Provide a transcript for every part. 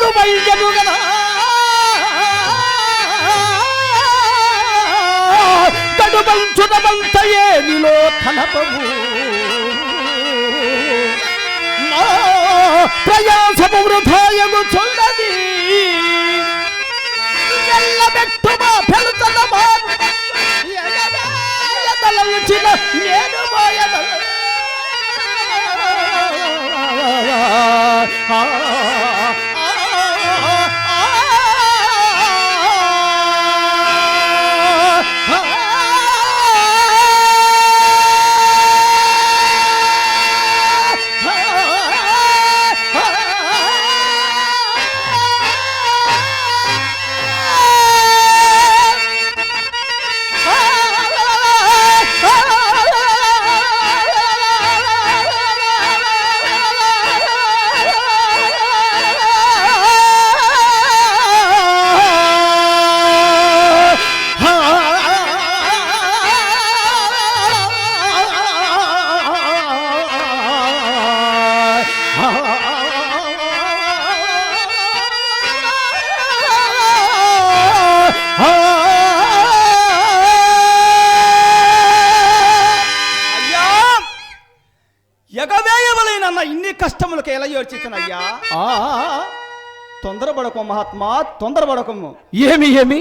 తను వైద్యను కదా కడుబంచునమంతయే నిలో తలపము ప్రయాసము వృధాయము చూడది ఎల్లబెట్టుమా పెలుతల మారు ఎదలచిన నేను మాయదల ఎగవేయవలైనన్న ఇన్ని కష్టములకు ఎలా యోచిస్తున్నాయ్యా తొందరపడకు మహాత్మా తొందరపడకము ఏమి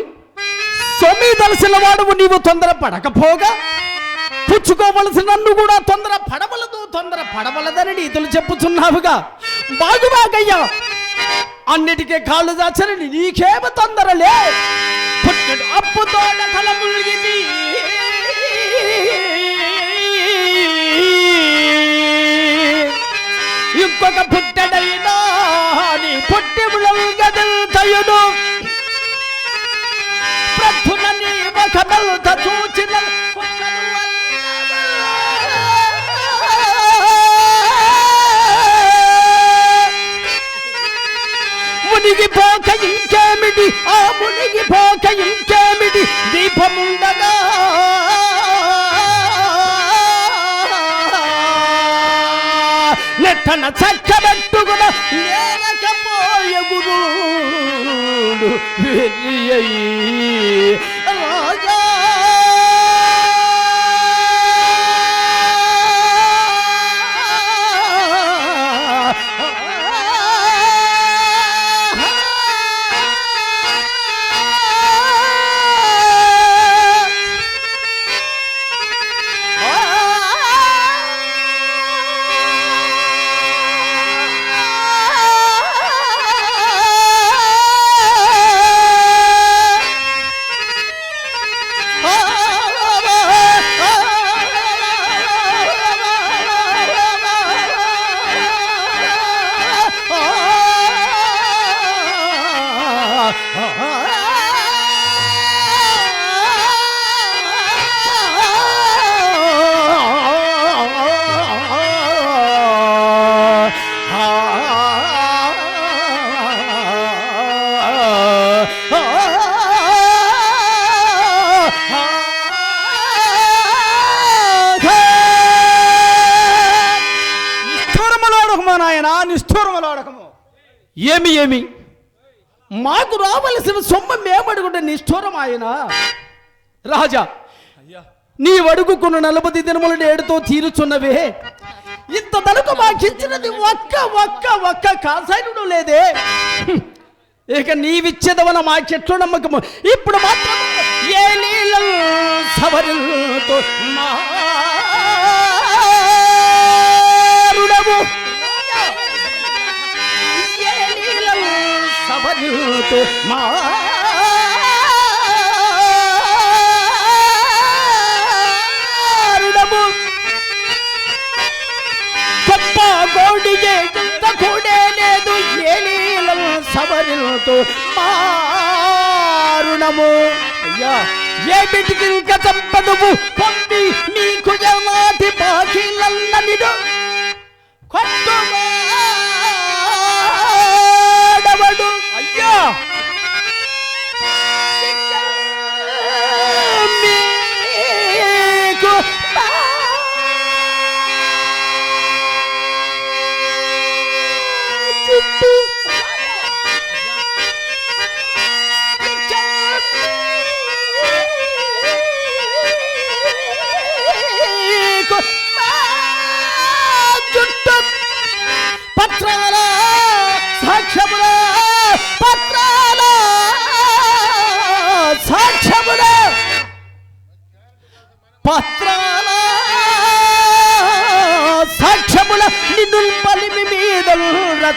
సొమ్మి దలసిన వాడువు నీవు తొందరపడకపోగా పుచ్చుకోవలసిన నన్ను కూడా తొందర పడవలదని నీతులు చెప్పుచున్నావుగా బాగుబాగయ్యా అన్నిటికీ కాళ్ళు దాచని నీకేమ తొందరలే పుట్టడు అప్పుతో తల ములిగింది ఇంకొక పుట్టడైనా నీ పుట్టిములను గదులుతయును ప్రథున నీ ముఖమెల్త చూచిన మునిగిపోక ఇంకేమిటి మునిగిపోక ఇంకేమిటి దీపముండగా నెట్టన చక్కబెట్టుకున్న నేనకపోయగుడు రాజా నిష్ఠూరములాడకము ఏమి మాకు రావలసిన సొమ్ము మేమడుగుంటే నిష్ఠూరం ఆయన రాజా నీ అడుగుకున్న 40 దినముల ఏడుతో తీరుచున్నవే ఇంత తనకు మాకిచ్చినది ఒక్క కాసాయుడు లేదే ఇక నీవిచ్చేదవన మాకెట్లు నమ్మకము ఇప్పుడు మాత్రం ఏ నీళ్ళ సవరులతో మారుడము సవరులతో మారుడము గొప్ప గోడిగే ఎంత కూడే లేదు ఏ నీళ్ళ సవరులతో మారుణము అయ్యా ఏ బిడ్డకి ఇంకా చంపదువు పొంది నీకు జమాతి బాకీలన్ననిడు కొట్టువాడవడు అయ్యా మీకు చుట్టూ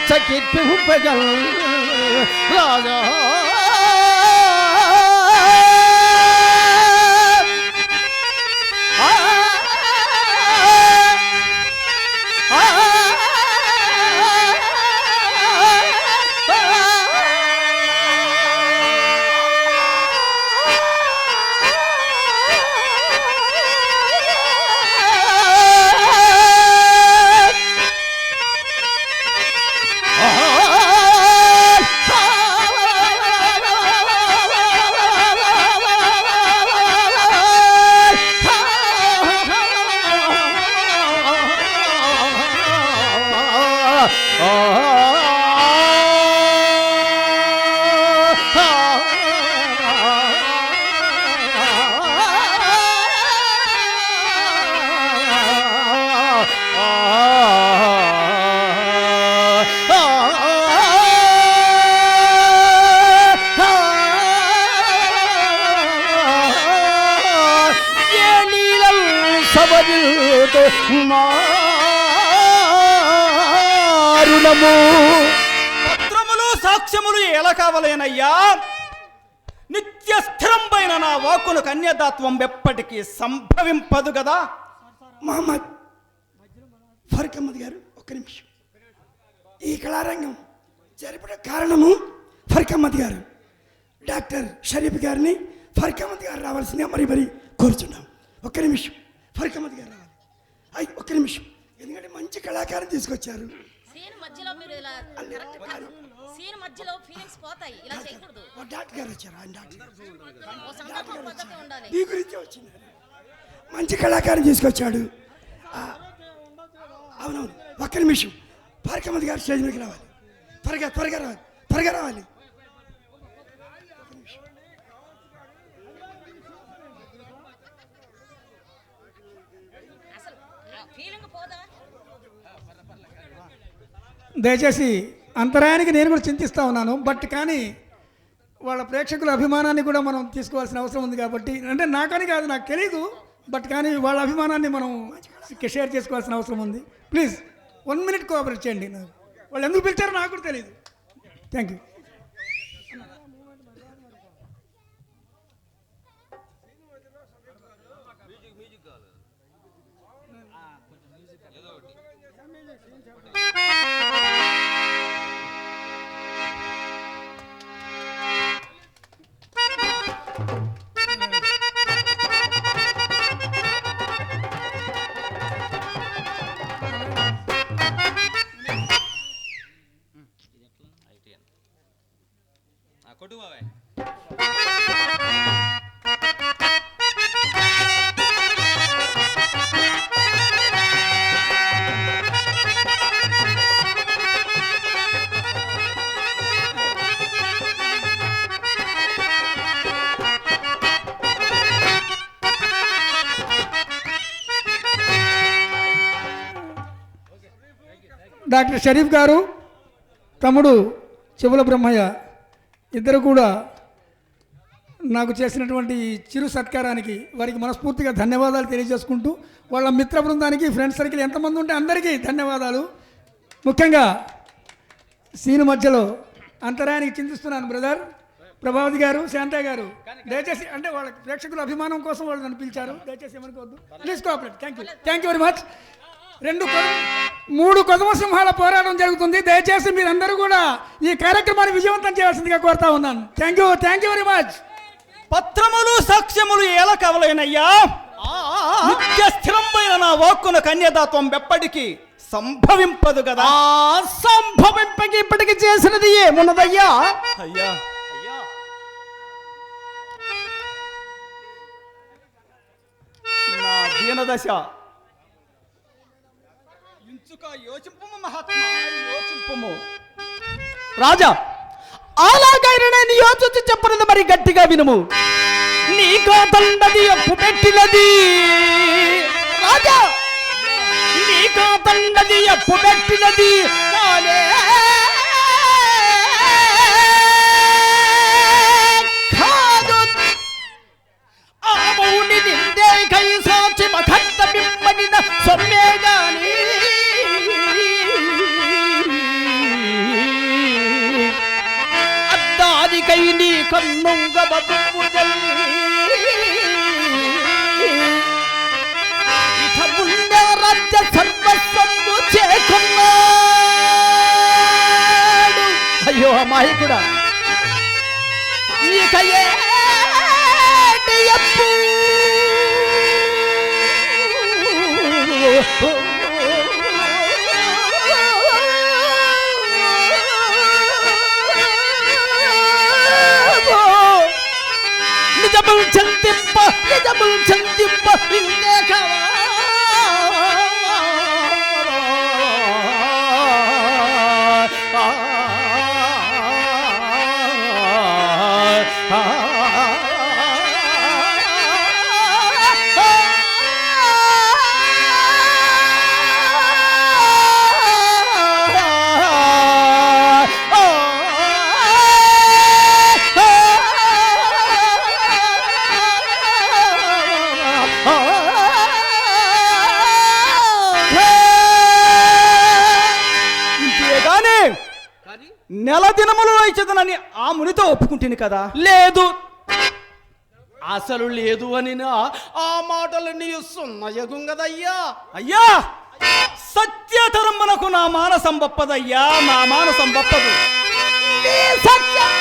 మెచ్చ కీర్తింపగల్ రాజా పత్రములు సాక్ష్యములు ఎలా కావాలేనయ్యా? నిత్య స్థిరంపైన నా వాక్కును కన్యదాత్వం ఎప్పటికీ సంభవింపదు కదా. మహమ్మద్ ఫరూక్ అహ్మద్ గారు ఒక్క నిమిషం. ఈ కళారంగం జరిపే కారణము ఫరూక్ అహ్మద్ గారు. డాక్టర్ షరీఫ్ గారిని ఫరూక్ అహ్మద్ గారు రావాల్సిందిగా మరీ కోరుచున్నాం. ఒక్క నిమిషం, ఫరూక్ అహ్మద్ గారు రావాలి. ఒక్క నిమిషం, ఎందుకంటే మంచి కళాకారుని తీసుకొచ్చారు. సీన్ మధ్యలో మీరు ఇలా సీన్ మధ్యలో ఫీలింగ్స్ పోతాయి, ఇలా చేయకూడదు. డాక్టర్ గారు వచ్చారు, ఆయన డాక్టర్ ఉండాలి. ఈ గురించి వచ్చింది. మంచి కళాకారుని తీసుకొచ్చాడు. అవునవును, ఒక్క నిమిషం, ఫరూక్ అహ్మద్ గారు స్టేజ్ మీదకి రావాలి. త్వరగా రావాలి. దయచేసి అంతరాయానికి నేను కూడా చింతిస్తూ ఉన్నాను. బట్ కానీ వాళ్ళ ప్రేక్షకుల అభిమానాన్ని కూడా మనం తీసుకోవాల్సిన అవసరం ఉంది. కాబట్టి అంటే నాకని కాదు, నాకు తెలీదు. బట్ కానీ వాళ్ళ అభిమానాన్ని మనం షేర్ చేసుకోవాల్సిన అవసరం ఉంది. ప్లీజ్ 1 minute కోఆపరేట్ చేయండి. వాళ్ళు ఎందుకు పిలిచారో నాకు కూడా తెలియదు. Thank you. కొట్టు బాబాయ్. డాక్టర్ షరీఫ్ గారు, తమ్ముడు చెవుల బ్రహ్మయ్య ఇద్దరు కూడా నాకు చేసినటువంటి చిరు సత్కారానికి వారికి మనస్ఫూర్తిగా ధన్యవాదాలు తెలియజేసుకుంటూ, వాళ్ళ మిత్ర బృందానికి, ఫ్రెండ్ సర్కిల్ ఎంతమంది ఉంటే అందరికీ ధన్యవాదాలు. ముఖ్యంగా సీను మధ్యలో అంతరాయానికి చింతిస్తున్నాను బ్రదర్. ప్రభావతి గారు, శాంత గారు, దయచేసి అంటే వాళ్ళ ప్రేక్షకుల అభిమానం కోసం వాళ్ళు నన్ను పిలిచారు. దయచేసి ఏమనుకోవద్దు. Please cooperate. Thank you very much. 3 కొదమ సింహాల పోరాటం జరుగుతుంది. దయచేసి మీరందరూ కూడా ఈ కార్యక్రమాన్ని విజయవంతం చేయాల్సిందిగా కోరుతా ఉన్నాను. Thank you very much. పత్రములు సాక్ష్యములు ఎలా కావాలేనయ్యా? నిత్య స్థిరంపైన నా వాక్కున కన్యదాత్వం ఎప్పటికీ సంభవింపదు కదా. సంభవింపకి ఇప్పటికి చేసినది ఏమున్నదయ్యా? అయ్యా నా దీనదశ యోచింపు మహాత్మా, యోచింపు. రాజా, అలాగైనా నేను యోచించి చెప్పినది మరి గట్టిగా వినుము. నీకో తండది అప్పు పెట్టినది రాజా, నీకో తండది అప్పు పెట్టినది కాలే కాదు. ఆ మౌని నిందే కై సాచి మఖంత బిమ్మనిన సొమ్మే గాని దానికై నీ కన్నుంగ బతుకు ఇక ముందే రాజ్య సర్వస్వము చేకున్నాడు. అయ్యో అమాయకుడా, ఇక ఏటి ఎప్పు నిజముల్ చందింప ఇందే కావా నెల దినములు ఇచ్చదనని ఆ మునితో ఒప్పుకుంటుంది కదా. లేదు, అసలు లేదు అని ఆ మాటలు నీ సున్నయగు కదయ్యా. అయ్యా, సత్యతరమ్మనకు నా మానసం బప్పదయ్యా, నా మానసం బప్పదు. నీ సత్యం